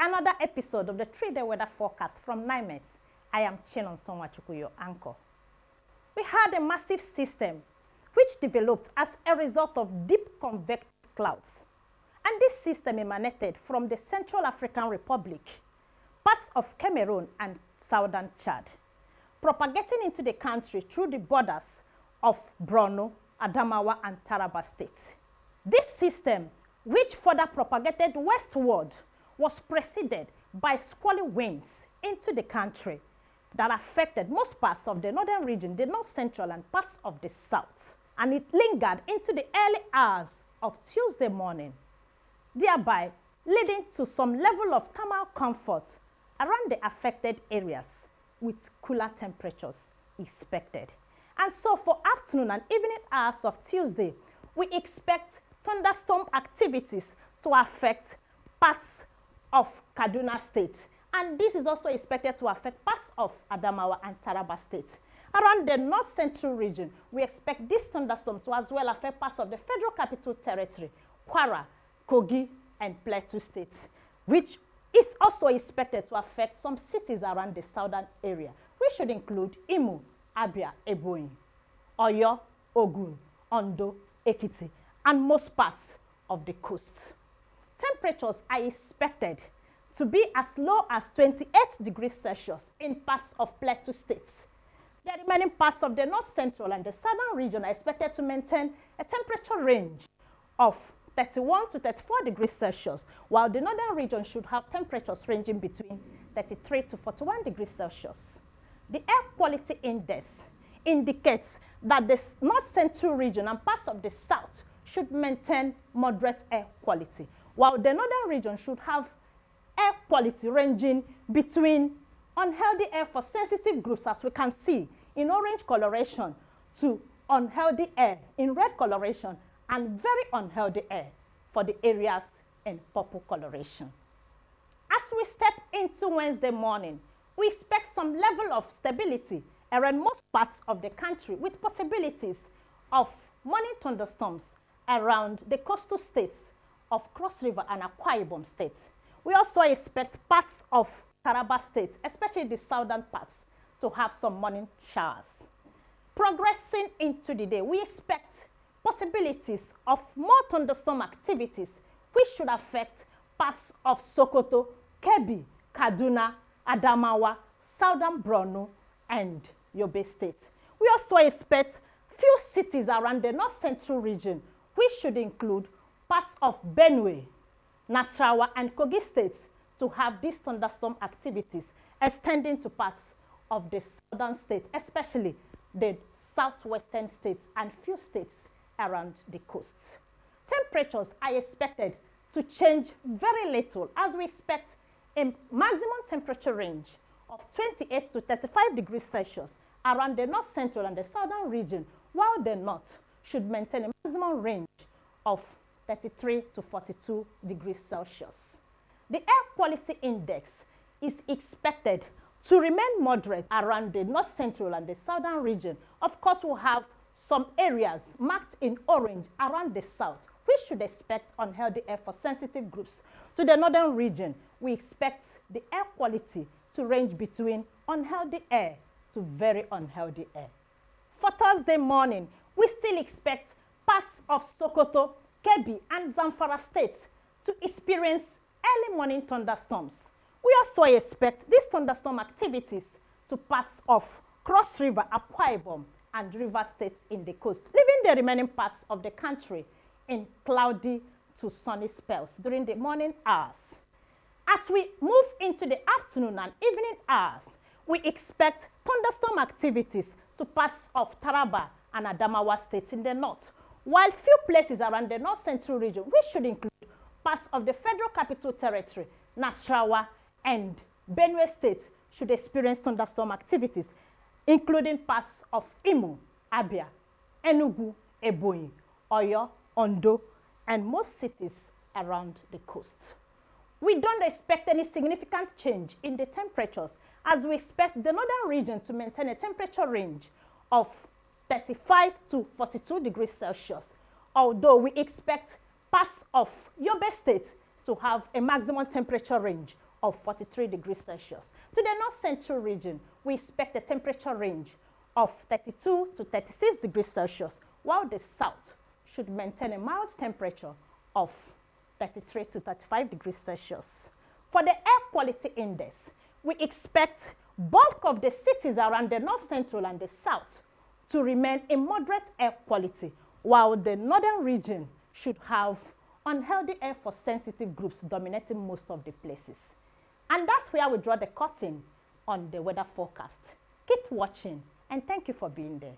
another episode of the 3-day weather forecast from NIMET. I am Chinonso, Nwachukwu, your anchor. We had a massive system which developed as a result of deep convective clouds. And this system emanated from the Central African Republic, parts of Cameroon and southern Chad, propagating into the country through the borders of Borno, Adamawa, and Taraba states. This system, which further propagated westward, was preceded by squally winds into the country that affected most parts of the northern region, the north central, and parts of the south. And it lingered into the early hours of Tuesday morning, thereby leading to some level of thermal comfort around the affected areas with cooler temperatures expected. And so for afternoon and evening hours of Tuesday, we expect thunderstorm activities to affect parts of Kaduna State. And this is also expected to affect parts of Adamawa and Taraba State. Around the north central region, we expect this thunderstorm to as well affect parts of the Federal Capital Territory, Kwara, Kogi, and Plateau States, which is also expected to affect some cities around the southern area, which should include Imo, Abia, Ebonyi, Oyo, Ogun, Ondo, Ekiti, and most parts of the coast. Temperatures are expected to be as low as 28 degrees Celsius in parts of Plateau States. The remaining parts of the north central and the southern region are expected to maintain a temperature range of 31 to 34 degrees Celsius, while the northern region should have temperatures ranging between 33 to 41 degrees Celsius. The air quality index indicates that the north central region and parts of the south should maintain moderate air quality, while the northern region should have air quality ranging between unhealthy air for sensitive groups, as we can see in orange coloration, to unhealthy air in red coloration, and very unhealthy air for the areas in purple coloration. As we step into Wednesday morning, we expect some level of stability around most parts of the country, with possibilities of morning thunderstorms around the coastal states of Cross River and Akwa Ibom states. We also expect parts of Taraba State, especially the southern parts, to have some morning showers. Progressing into the day, we expect possibilities of more thunderstorm activities, which should affect parts of Sokoto, Kebbi, Kaduna, Adamawa, southern Borno, and Yobe State. We also expect few cities around the north central region, which should include parts of Benue, Nasarawa, and Kogi states, to have these thunderstorm activities extending to parts of the southern states, especially the southwestern states and few states around the coast. Temperatures are expected to change very little, as we expect a maximum temperature range of 28 to 35 degrees Celsius around the north central and the southern region, while the north should maintain a maximum range of 33 to 42 degrees Celsius. The air quality index is expected to remain moderate around the north central and the southern region. Of course, we'll have some areas marked in orange around the south, which should expect unhealthy air for sensitive groups. To the northern region, we expect the air quality to range between unhealthy air to very unhealthy air. For Thursday morning, we still expect parts of Sokoto, Kebbi, and Zamfara states to experience early morning thunderstorms. We also expect these thunderstorm activities to parts of Cross River, Akwa Ibom, and River states in the coast, leaving the remaining parts of the country in cloudy to sunny spells during the morning hours. As we move into the afternoon and evening hours, we expect thunderstorm activities to parts of Taraba and Adamawa states in the north, while few places around the north central region, which should include parts of the Federal Capital Territory, Nasarawa, and Benue State, should experience thunderstorm activities, including parts of Imo, Abia, Enugu, Ebonyi, Oyo, Ondo, and most cities around the coast. We don't expect any significant change in the temperatures, as we expect the northern region to maintain a temperature range of 35 to 42 degrees Celsius, although we expect parts of Yobe State to have a maximum temperature range of 43 degrees Celsius. To the north central region, we expect a temperature range of 32 to 36 degrees Celsius, while the south should maintain a mild temperature of 33 to 35 degrees Celsius. For the air quality index, we expect bulk of the cities around the north central and the south to remain in moderate air quality, while the northern region should have unhealthy air for sensitive groups dominating most of the places. And that's where we draw the curtain on the weather forecast. Keep watching, and thank you for being there.